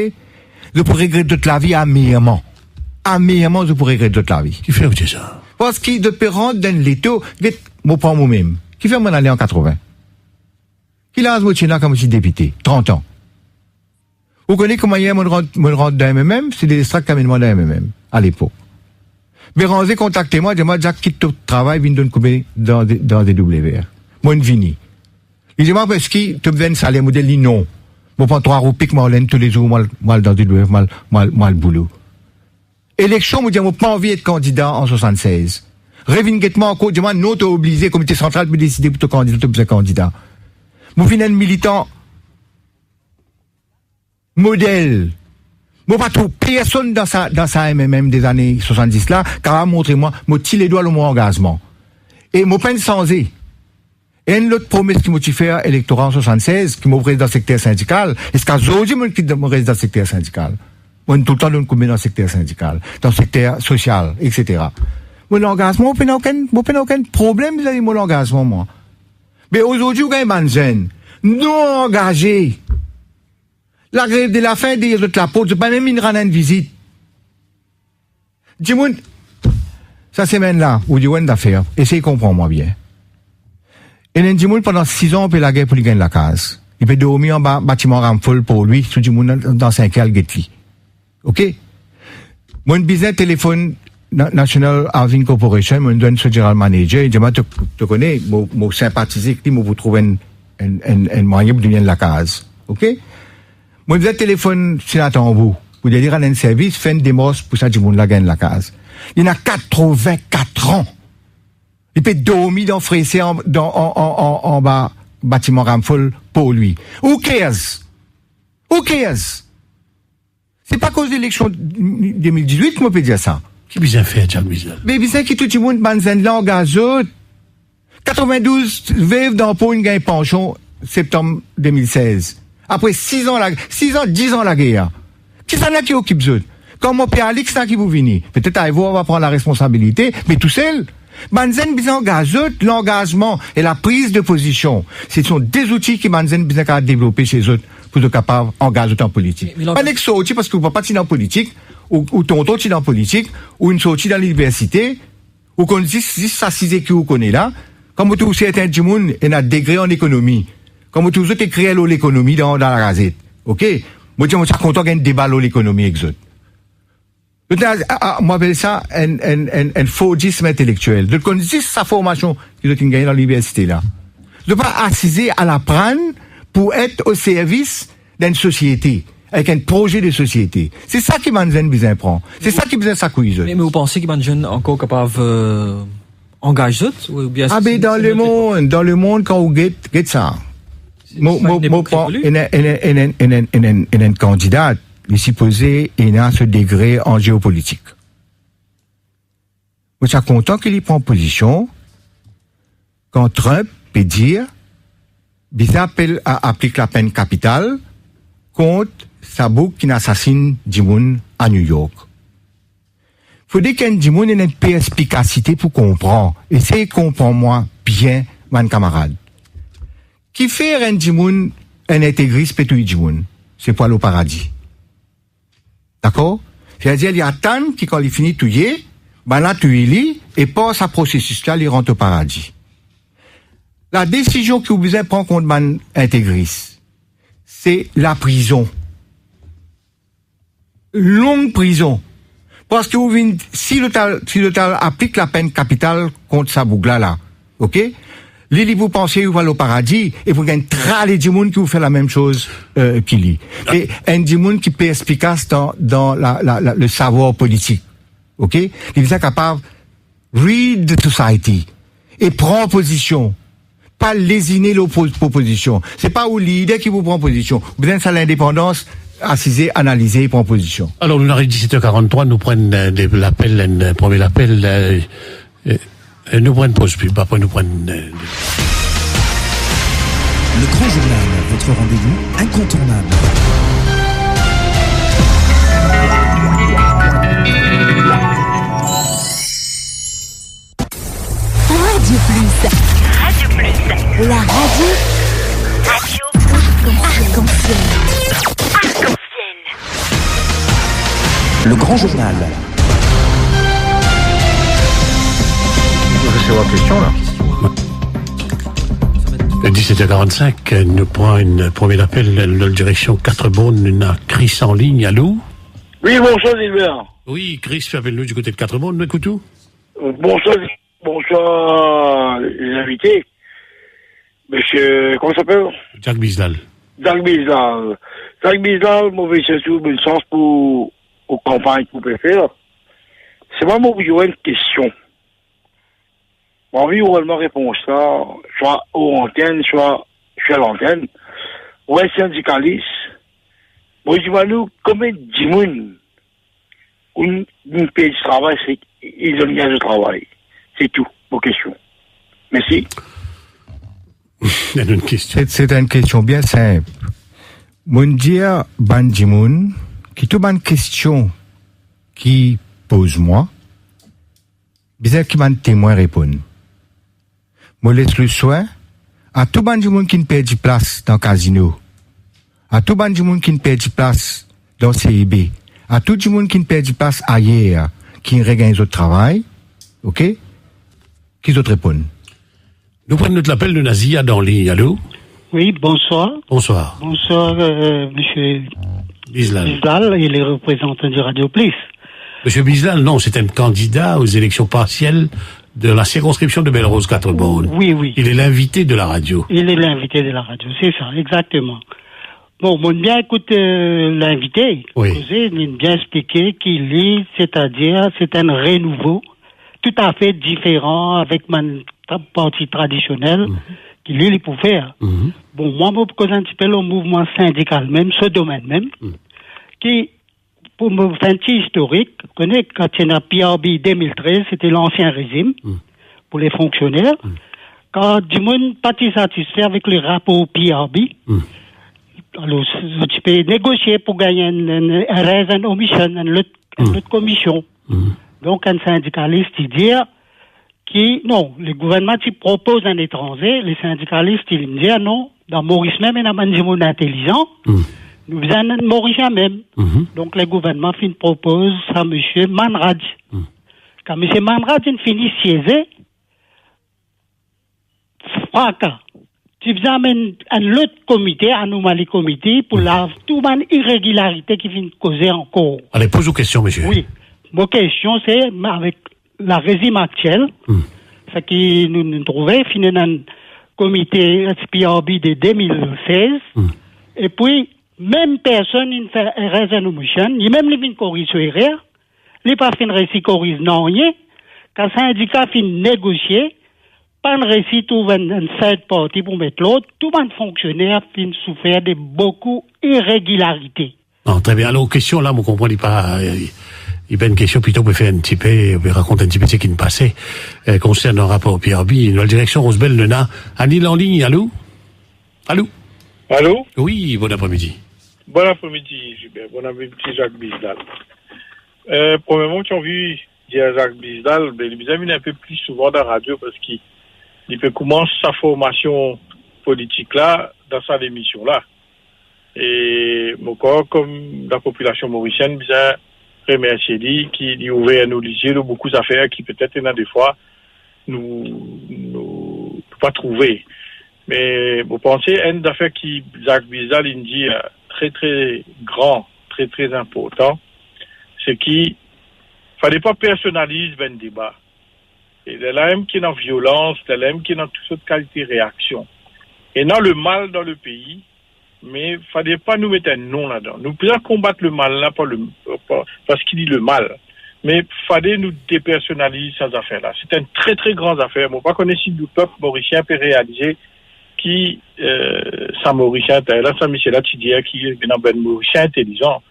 Je pourrais regretter toute la vie amèrement. Amèrement, je pourrais regretter toute la vie. Qui fait ça? Parce qu'il de peut rentrer dans l'étau, moi, prends moi-même. Qui fait mon aller en 80? Qui lance mon là comme si député? 30 ans. Vous connaissez comment hier, mon rentre dans MMM? C'est des extracts qui m'ont dans MMM, à l'époque. Béranger, contactez-moi, dis-moi, Jack, quitte ton travail, viens de couper dans des WR. Moi, vini. Il dit, moi, parce que tu veux un salaire modèle, il dit non. Moi, prends 3 roupies, moi, tous les jours, moi, dans des WR, moi, le boulot. Élection, moi, dis, moi, pas envie d'être candidat en 76. Revinguettement encore, dis-moi, non, t'es obligé, comité central, de décider pour te candidat, tu es candidat. Moi, finalement, militant, modèle. Moi, pas trop personne dans sa MMM des années 70 là, car montrez-moi, moi, tire les doigts le mon engagement. Et moi, peine sans et une autre promesse qui m'a fait électorat en 76, qui m'a ouvert dans le secteur syndical, est-ce qu'aujourd'hui, moi, qui m'a reste dans le secteur syndical? Moi, tout le temps, nous dans le secteur syndical, dans le secteur social, etc. Moi, l'engagement, moi, pas aucun problème, vous avez mon engagement, moi. Mais aujourd'hui, vous avez un jeune, non engagé. La grève de la faim des autres la peau, c'est pas même une rendre une visite. Dis-moi, ça semaine-là, ou du one d'affaires, essayez de comprendre moi bien. Et là, dis-moi, pendant 6 ans, on peut la guerre pour lui gagner la case. Il peut dormir en bas, bâtiment ramfolle pour lui, sous dis-moi, dans 5 ans, get-li. OK? Moi, une business téléphone, National Housing Corporation, moi, donne ce general manager, il dit, moi, tu connais, moi, sympathiser, moi, vous trouvez un moyen pour devenir la case. OK? Moi, vous êtes téléphone, sénateur en vous. Vous allez dire à un service, faire une démarche pour ça, du monde la gagne la case. Il y en a 84 ans. Il peut dormir dans Fressé en bas, bâtiment Ramfol pour lui. Who cares? Who cares? C'est pas à cause de l'élection 2018 que moi peut dire ça. Qui bien fait, Jacques Bislal? Mais bien qui tout le monde banzen là en gazot. 92 veuves dans Pau, une gagne pension, septembre 2016. Après 10 ans la guerre. Qui s'en a qui occupe ça? Comment Pierre Alix, ça qui vous venez? Peut-être à vous, on va prendre la responsabilité, mais tout seul. Banzen bizan gazot, l'engagement et la prise de position. Ce sont des outils qui Banzen bizan a développé chez eux pour être capable d'engager en politique. Pas l'ex-sorti parce que vous ne pouvez pas tirer en politique, ou tonton tirer en politique, ou une sortie dans l'université, ou qu'on dit, si ça, si que vous connaissez là, comme tout certains du monde, il y a un degré en économie. Comme tout autres écrit l'économie dans la gazette. OK? Moi, je suis content qu'il y ait un débat sur l'économie avec eux. Moi, j'appelle ça un faugisme intellectuel. Donc, on dit sa formation qu'ils ont gagné dans l'université là. De pas assiser à l'apprendre pour être au service d'une société, avec un projet de société. C'est ça qui m'a besoin prend. C'est ça qui besoin s'accueille. Mais vous pensez qu'ils sont encore capables engager ou bien mais dans le monde quand vous get ça. Un candidat, il supposé il a ce degré en géopolitique. Moi, je suis content qu'il y prend position quand Trump peut dire bizarre applique la peine capitale contre Sabouk qui assassine Dimoun à New York. Faudrait qu'il y ait une perspicacité pour comprendre. Essayez de comprendre moi bien, mon camarade. Qui fait un Dimoun, un intégriste, pétou Dimoun? C'est pour aller au paradis. D'accord? C'est-à-dire, il y a tant qui, quand il finit de tuer, ben là, tu et passe à processus-là, il rentre au paradis. La décision que vous besoin de prendre contre man intégriste, c'est la prison. Longue prison. Parce que vous venez, si l'État applique la peine capitale contre sa bougla là, ok? Lili, vous pensez, vous allez au paradis, et vous gagnez les djimoun qui vous fait la même chose, qu'il lit. Et un djimoun qui peut efficace dans le savoir politique. Ok? Il est capable, read the society, et prend position. Pas lésiner l'opposition. C'est pas au leader qui vous prend position. Vous avez ça l'indépendance, assiser, analyser et prendre position. Alors, nous arrivons 17h43, nous prenons l'appel, un premier appel, nous prenons pause pub, après nous prenons... Le Grand Journal, votre rendez-vous incontournable. Radio Plus. Radio Plus. La radio. Arc-en-ciel. Arc-en-ciel. Le Grand Journal. C'est votre question là. 17h45, nous prenons une premier appel, la direction 4 Beaune, a Chris en ligne, allô? Oui, bonsoir Gilbert. Oui, Chris, appelle-nous du côté de 4 Beaune, écoute tout. Bonsoir les invités. Monsieur, comment ça s'appelle? Jacques Bislal. Jacques Bislal, mauvais surtout, bon sens pour aux campagnes pour faire. C'est vraiment pour une question. J'ai envie de vraiment répondre ça, soit aux antennes, soit à l'antenne. Ou un syndicaliste. Moi, je dis, combien de dimoun, une paye de travail, c'est, ils ont bien de travail. C'est tout, vos questions. Merci. Il y a une question. C'est une question bien simple. Mon dire, ban dimoun, qui tout ban question qui pose moi, bizarre qui ban témoin répondre. Moi laisse le soin à tout ban du monde qui ne perd de place dans le casino, à tout ban du monde qui ne perd de place dans le CIB, à tout le monde qui ne perd de place ailleurs, qui regagne autres travail, ok? Qui d'autres répondent? Nous prenons notre appel de Nazia dans ligne, allô? Oui, bonsoir. Bonsoir. Bonsoir, monsieur Bislal. Bislal, il est représentant du Radio Plus. Monsieur Bislal, non, c'est un candidat aux élections partielles de la circonscription de Belle-Rose 4 Beaune. Oui. Il est l'invité de la radio. Il est l'invité de la radio, c'est ça, exactement. Bon, on bien écoute l'invité. Oui. Il a bien expliqué qu'il est, c'est-à-dire, c'est un renouveau tout à fait différent avec mon parti traditionnel qu'il est pour faire. Bon, moi, je me cause un petit peu le mouvement syndical même, ce domaine même, qui pour me faire un petit historique, connais, quand il y a PRB 2013, c'était l'ancien régime pour les fonctionnaires. Quand du monde pas satisfait avec le rapport PRB, alors tu peux négocier pour gagner un raise and omission, une autre commission. Donc un syndicaliste il dit que non, le gouvernement qui propose un étranger, les syndicalistes ils me disent non, dans Maurice même il y a un monde intelligent. Nous faisons un Mauricien même. Donc, le gouvernement propose à M. Manraj. Quand M. Manraj finit siéger, fracas. Tu faisais un autre comité, un anomalie comité, pour la toute une irrégularité qui vient causer encore. Allez, pose vos questions, monsieur. Oui. Mon question, c'est, avec le régime actuel, ce qui nous trouvons, finit un comité SPRB de 2016, et puis, même personne ne fait résolution, ni même les vins corrigent sur erreur, les pas fin récit corrigent non rien, quand le syndicat fin négocier, pas un récit trouve un third party pour mettre l'autre, tout un fonctionnaire fin souffrir de beaucoup d'irrégularités. Non, très bien. Alors, question là, vous comprenez pas, il y a une question plutôt pour faire un petit peu, pour raconter un petit peu ce qui nous passait, concernant un rapport au PRB, la direction Rosebel Lena. Anil en ligne, allô? Allô? Allô? Oui, bon après-midi. Bon après-midi, Gilbert. Bon après-midi, Jacques Bisdal. Premièrement, qui ont vu dire Jacques Bisdal, ben, il vient un peu plus souvent dans la radio parce qu'il peut commencer sa formation politique là, dans sa émission là. Et, mon corps, comme la population mauricienne, bien, remercier lui, qui lui ouvert à nous liser de beaucoup d'affaires qui peut-être, des fois, nous, pas trouver. Mais, vous pensez, une affaire qui, Jacques Bisdal, il dit, très, très grand, très, très important, c'est qu'il fallait pas personnaliser ben débat. Et de là même qui est dans violence, de là même qui est dans toute sorte de qualité de réaction. Et dans le mal dans le pays, mais fallait pas nous mettre un nom là-dedans. Nous pouvons combattre le mal là, parce qu'il dit le mal. Mais fallait nous dépersonnaliser ces affaires-là. C'est une très, très grande affaire. Moi, pas connaître si le peuple mauricien peut réaliser qui, ça mauricien, là, ça Michel Atidia, qui est un mauricien intelligent.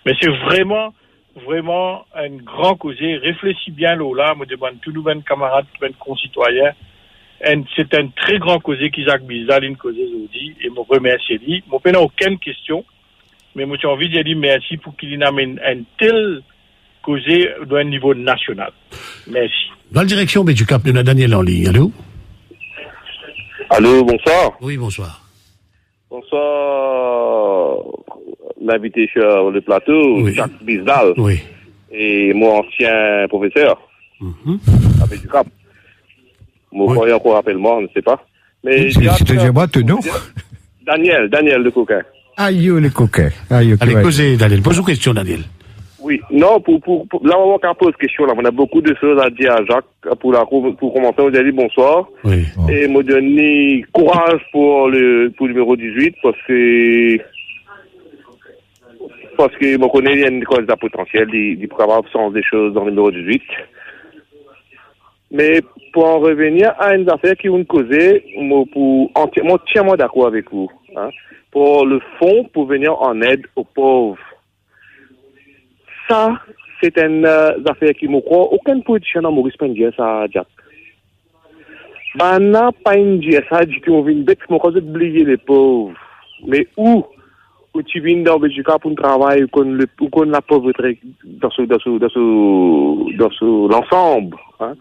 Mais c'est vraiment un grand causé. Réfléchis bien là, me demande tous nos camarades, tous nos concitoyens. C'est un très grand causé qui Jacques Bisdal, une causé aujourd'hui, et me remercie lui. Moi, pas aucune question, mais moi, j'ai envie de dire merci pour qu'il amène un tel causé d'un niveau national. Merci. Dans la direction du Cap, nous avons Daniel en ligne. Allô? Allô, bonsoir. Oui, bonsoir. Bonsoir, l'invité sur le plateau, oui. Jacques Bisdal. Oui. Et mon ancien professeur, avec du Cap. Mon croyant encore rappelle-moi, on ne sait pas. Mais c'était moi, tout non? Daniel le coquin. Aïe, le coquin. Allez, causez, Daniel. Pose une question, Daniel. Oui, non, pour là, on va poser question, là. On a beaucoup de choses à dire à Jacques, pour commencer, on a dit bonsoir. Oui. Et me donner courage pour le numéro 18, parce que je connais, il y a une cause de potentiel, il peut avoir sens des choses dans le numéro 18. Mais pour en revenir à une affaire qui vous causez, entièrement d'accord avec vous. Hein, pour le fond, pour venir en aide aux pauvres. Ça, c'est une affaire qui me croit. Aucun politicien dans Maurice peut dire ça, Jack. Ben, n'a pas dire ça, dit qu'on vient bête, mais on oublier les pauvres. Mais où tu viens dans Belgique pour un travail, ou qu'on la pauvreté dans l'ensemble, hein.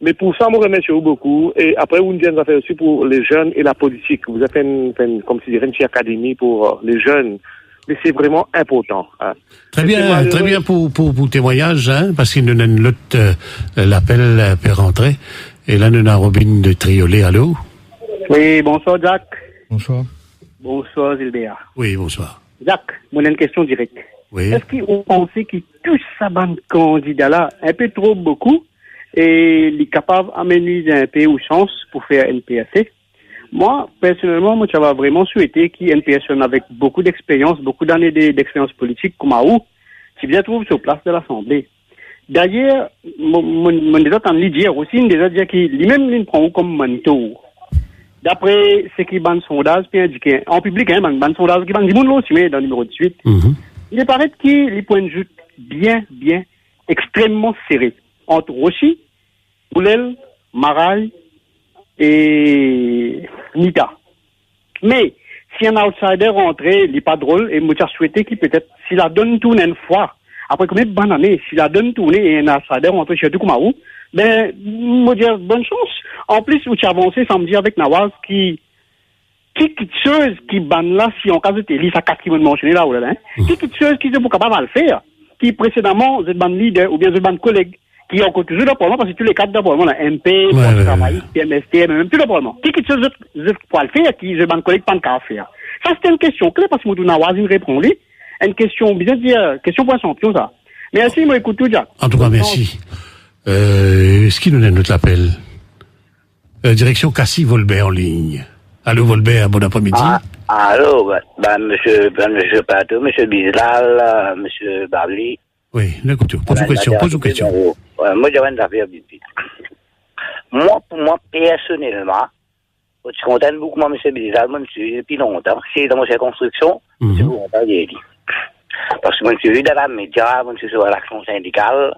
Mais pour ça, je vous remercie beaucoup. Et après, vous nous dites une affaire aussi pour les jeunes et la politique. Vous avez fait comme si une petite académie pour les jeunes. Mais c'est vraiment important. Hein. Très bien pour témoignage, hein, parce qu'il nous a l'autre, l'appel peut rentrer. Et là, nous avons Robin de Triolet. Allô? Oui, bonsoir, Jacques. Bonsoir. Bonsoir, Gilbert. Oui, bonsoir. Jacques, moi, j'ai une question directe. Oui. Est-ce qu'on pensait qu'il touche sa bande candidat-là un peu trop beaucoup et il est capable d'amener un peu aux chances pour faire NPAC? Moi, personnellement, moi, j'avais vraiment souhaité qu'il y ait une personne avec beaucoup d'expérience, beaucoup d'années d'expérience politique, comme Aou, qui bien trouve sur place de l'Assemblée. D'ailleurs, mon déjà entendu dire aussi, il déjà dit qu'il lui-même, il prend comme mentor. D'après ce qui ban sondage, puis indiqué, en public, ban sondage qui ban du monde aussi, mais dans le numéro 18. il paraît qu'il y a point de vue bien, extrêmement serré entre Rochi, Boulel, Maraï et Nita. Mais, si un outsider rentrait, il n'est pas drôle, et moi, j'ai souhaité qu'il peut-être, s'il la donne tourner une fois, après combien de bonnes années, s'il la donne tourner et un outsider rentre chez Toukumaou, ben, moi, dire bonne chance. En plus, vous avez avancé samedi avec Nawaz qui quelque chose qui banne là, si en cas de télé, ça quatre qui me mentionné là, hein. Quelque chose qui est pour capable de le faire, qui précédemment, vous êtes ban leader, ou bien vous êtes ban collègue, qui ont encore toujours le Parlement, parce que tous les cadres de Parlement, la MP, travail, PMST, même tous le Parlement. Quelque chose vous êtes pour le faire, qui, je ban collègue, pas de cas à faire. Ça, c'était une question clé, parce que Moudou Nawaz, il répond, lui. Une question, bien dire, question pour un champion, ça. Merci, moi, écoute tout, Jack. En tout cas, merci. Est-ce qu'il nous donne notre appel? Direction Cassis-Volbert en ligne. Allô, Volbert, bon après-midi. Allô, monsieur Pato, monsieur Bizlal, monsieur Babli. Oui, écoutez, pose vos questions. Moi, j'avais une affaire vite. Moi, pour moi, personnellement, je suis content beaucoup, moi, monsieur Bizlal, moi, je suis depuis longtemps. C'est dans ma construction, je suis content d'y aller. Parce que moi, je suis dans la média, moi, je suis sur l'action syndicale.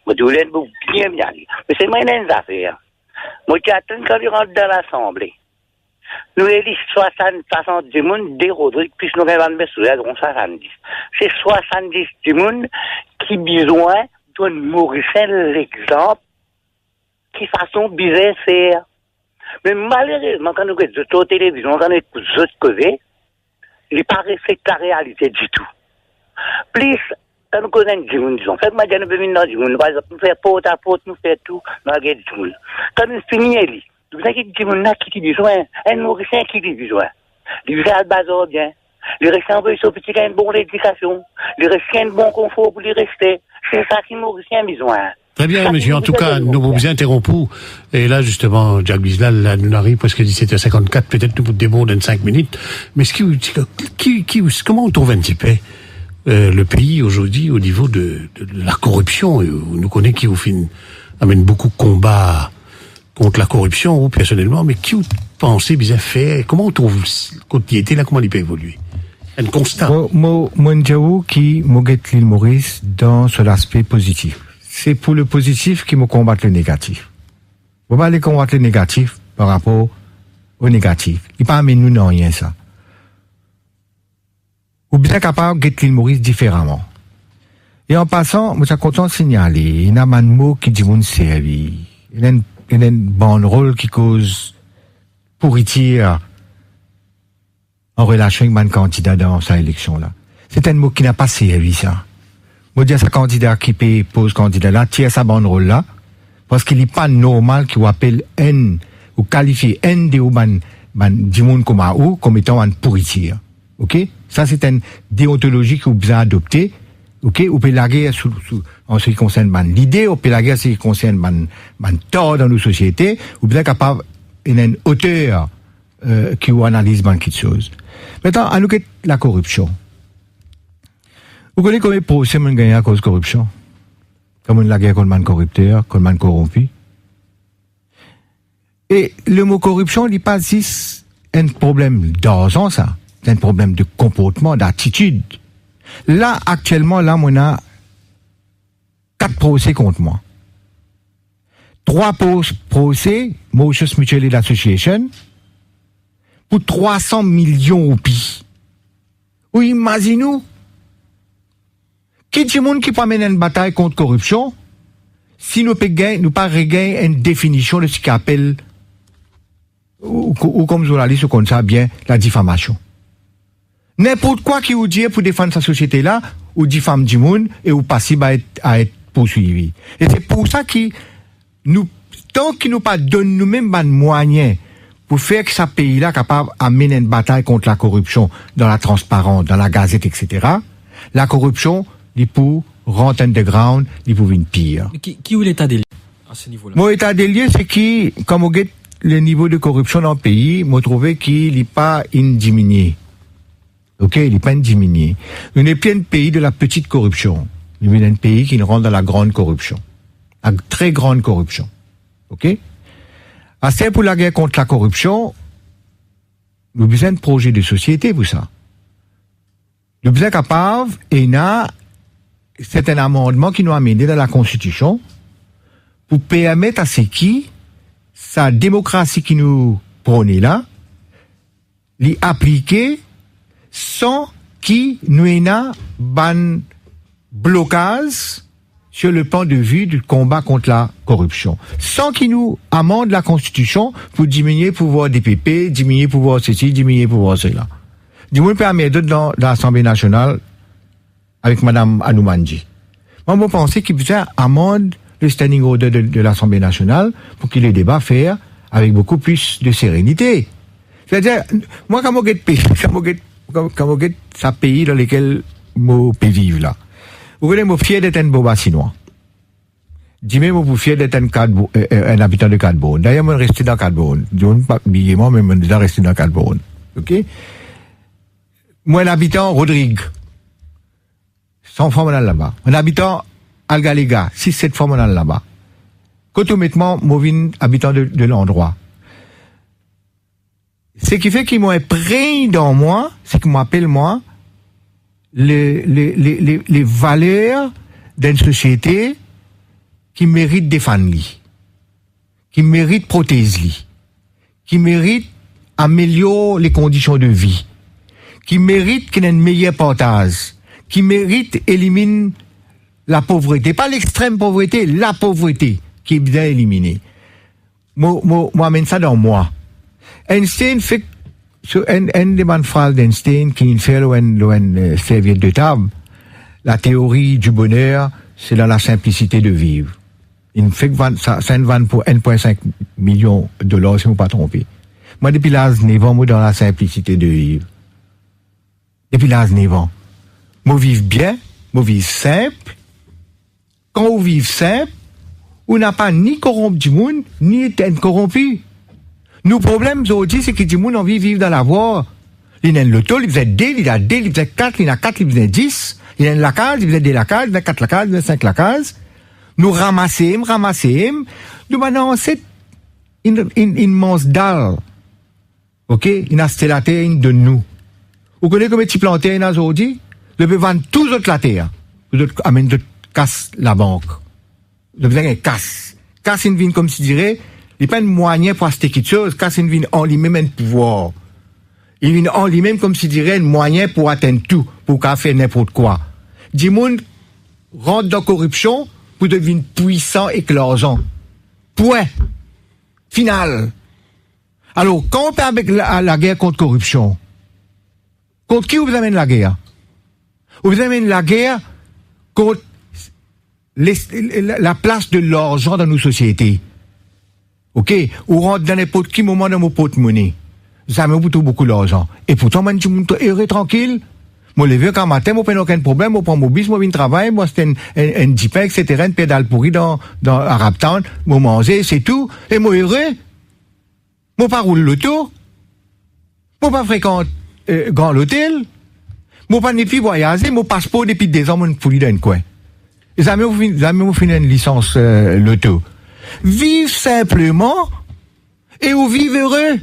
Moi, je voulais bien aller. Mais c'est moi, une affaire. Moi, j'attends quand je rentre dans l'Assemblée. Nous élisons 60 du monde des Rodrigue, puis nous avons mis sur 70. C'est 70 du monde qui besoin de Maurice l'exemple, qui façon bizarre faire. Mais malheureusement, quand nous regardons sur la télévision, quand nous écoutons d'autres causer, il n'est pas respecté la réalité du tout. Plus, quand nous connaissons du monde, disons, fait que maintenant nous venons dans du monde, par exemple, nous faisons porte à porte, nous faisons tout, nous regardons du monde. Quand nous finissons, vous avez dit que qui a besoin, un Mauricien qui a besoin. Les gens bazar bien. Les restants veulent sur petit une bonne éducation. Les restants un bon confort pour les rester. C'est ça qui Mauricien a besoin. Très bien, monsieur. En tout cas, nous vous interrompons. Et là, justement, Jack Bizlal, là, nous arrive presque 17h54. Peut-être nous vous débordons dans 5 minutes. Mais comment on trouve un petit peu le pays aujourd'hui au niveau de la corruption? Nous connaissons qui amène beaucoup de combats contre la corruption, ou personnellement, mais qui vous pensez bien faire? Comment on trouve quotidienneté là, comment il peut évoluer? Un constat. Moi, j'avoue qui m'oguette l'île Maurice dans l'aspect positif. C'est pour le positif qui me combat le négatif. On va aller combattre le négatif par rapport au négatif. Il pas amener nous dans rien, ça. Ou bien capable de guetter l'île Maurice différemment. Et en passant, moi, je suis content de signaler, il y a un mot qui dit mon servi. Il y a un bon rôle qui cause pourriture en relation avec un candidat dans sa élection-là. C'est un mot qui n'a pas servi, ça. Moi, dire ça candidat qui pose candidat là, tire sa bonne rôle là, parce qu'il n'est pas normal qu'il appelle N, ou qualifier N de ou du monde comme étant une pourriture. Ok? Ça, c'est une déontologie que vous avez adoptée. Ok, ou peut la guerre en ce qui concerne l'idée, ou peut la guerre en ce qui concerne tort dans nos sociétés, ou bien capable une auteur qui analyse quelque chose. Maintenant, à nous la corruption. Vous connaissez combien de procès on gagne à cause de corruption? Comme la guerre contre le corrupteur, contre le corrompu. Et le mot corruption n'est pas juste un problème d'argent, ça. C'est un problème de comportement, d'attitude. Là, actuellement, là, on a 4 procès contre moi. 3 procès, Mauritius Mutual Aid Association, pour 300 millions de roupies. Oui, imaginez-nous. Qui est le monde qui peut mener une bataille contre la corruption, si nous ne pas regagner une définition de ce qu'on appelle, ou comme journaliste, ou comme ça, bien, la diffamation. N'importe quoi qui vous dit pour défendre sa société là, ou diffame du monde, et ou passible à être poursuivi. Et c'est pour ça tant qu'il nous pas donne nous-mêmes des moyens pour faire que ce pays-là capable d'amener une bataille contre la corruption dans la transparence, dans la gazette, etc., la corruption, il pour rentrer underground, il pour une pire. Qui est l'état des lieux à ce niveau-là? Mon état des lieux, c'est qui, comme on regarde le niveau de corruption dans le pays, moi trouvé qu'il n'est pas diminué. Ok, il n'est pas diminué. On n'est plus un pays de la petite corruption. On est un pays qui rentre dans la grande corruption. La très grande corruption. Ok? C'est pour la guerre contre la corruption, nous avons besoin de projets de société pour ça. Nous sommes capables, et c'est un amendement qui nous a amené dans la Constitution pour permettre à ceux qui, sa démocratie qui nous prône là, l'y appliquer sans qui nous ayons ban blocage sur le plan de vue du combat contre la corruption. Sans qu'ils nous amendent la Constitution pour diminuer le pouvoir des PP, diminuer le pouvoir ceci, diminuer le pouvoir cela. Du moins, permet d'autres dans l'Assemblée nationale avec Madame Anoumandji. Moi, je pense qu'il faisait amende le standing order de l'Assemblée nationale pour qu'il ait débat faire avec beaucoup plus de sérénité. C'est-à-dire, moi, quand je regarde ça pays dans lequel je peux vivre là, vous voyez, je suis fier d'être un boba chinois. Dis-moi, je suis fier d'être un habitant de Cadbourne. D'ailleurs, je suis resté dans Cadbourne. Je ne suis pas oublié, moi, mais je suis déjà resté dans Cadbourne. OK? Moi, un habitant Rodrigue. 100 fois, je là-bas. Un habitant Algalega. 6-7 fois, je là-bas. Automatiquement, je suis habitant de l'endroit. Ce qui fait qu'ils m'ont imprégné dans moi, c'est qu'ils m'appellent moi, les valeurs d'une société qui mérite défendre, qui mérite protéger, qui mérite améliorer les conditions de vie, qui mérite qu'il y ait un meilleur partage, qui mérite éliminer la pauvreté, pas l'extrême pauvreté, la pauvreté qui est bien éliminée. Moi, amène ça dans moi. Einstein fait un des phrases d'Einstein qui fait une serviette de table. La théorie du bonheur, c'est dans la simplicité de vivre. Il fait ça une vanne pour 1,5 million de $, si je ne me pas trompé. Moi, depuis l'âge 9 ans, moi, dans la simplicité de vivre. Depuis l'âge 9 ans. Moi, vive bien, moi, vive simple. Quand on vive simple, on n'a pas ni corrompu du monde, ni été corrompu. Nos problèmes aujourd'hui, c'est que du monde a envie de vivre dans la voie. Il y a un loto, il faisait 2, il y a 2, il faisait 4, il y a 4, il faisait 10. Il y a une lacage, il faisait 2 lacages, il faisait 4 lacages, il faisait 5 lacages. Nous ramassons. Nous maintenant, c'est une manche dalle. OK? Une astélaté de nous. Vous connaissez combien de plantés il y a aujourd'hui? Le peut vendre tous autres la terre. Vous amènez de casse la banque. Vous avez un casse. Casse une vie comme si dirait, il n'y a pas de moyen pour acheter quelque chose. Casse une vie en lui-même un pouvoir. Il vient en lui-même comme si dirait un moyen pour atteindre tout, pour faire n'importe quoi. Du monde rentre dans la corruption pour devenir puissant et que l'argent. Point. Final. Alors, quand on parle avec la guerre contre corruption, contre qui vous amène la guerre? Vous amène la guerre contre la place de l'argent dans nos sociétés. OK? On rentre dans n'importe qui moment dans mon porte-monnaie. Ça me coûte beaucoup d'argent. Et pourtant, moi, je suis heureux, tranquille. Moi, je lever quand matin, moi, pas aucun problème, moi, prends mon bis, moi, je travaille, moi, c'est un jeepin, etc., une pédale pourrie dans Arab Town, moi, manger, c'est tout. Et moi, heureux. Moi, pas roule l'auto. Moi, pas fréquente, grand l'hôtel. Moi, pas depuis voyager, mon passeport depuis des ans, moi, je suis dans un coin. Et ça me fait une licence, l'auto. Vive simplement, et ou vive heureux.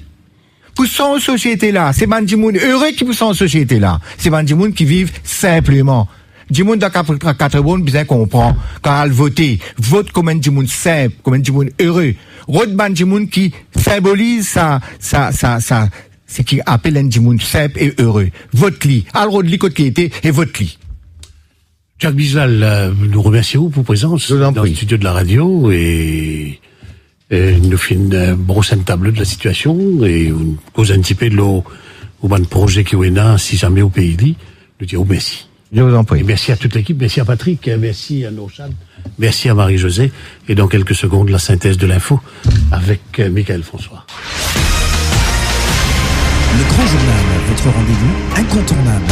Pour son société là, c'est ban du monde heureux qui pour son société là. C'est ban du monde qui vivent simplement. Du monde dans 80 bien comprend quand elle vote comme un du monde simple, comme un du monde heureux. Road ban du monde qui symbolise c'est qui appelle un du monde simple et heureux. Vote-li. Al road li côté qui était et vote-li. Jacques Bizal, nous remercions pour votre présence dans le studio de la radio et nous faisons une brosse table de la situation et on cause un petit peu de l'eau au bon projet qui est là, si jamais au pays dit, nous disons merci. Je vous en prie. Et merci à toute l'équipe, merci à Patrick, merci à Norchad, merci à Marie-Josée et dans quelques secondes la synthèse de l'info avec Michael François. Le Grand Journal, votre rendez-vous incontournable.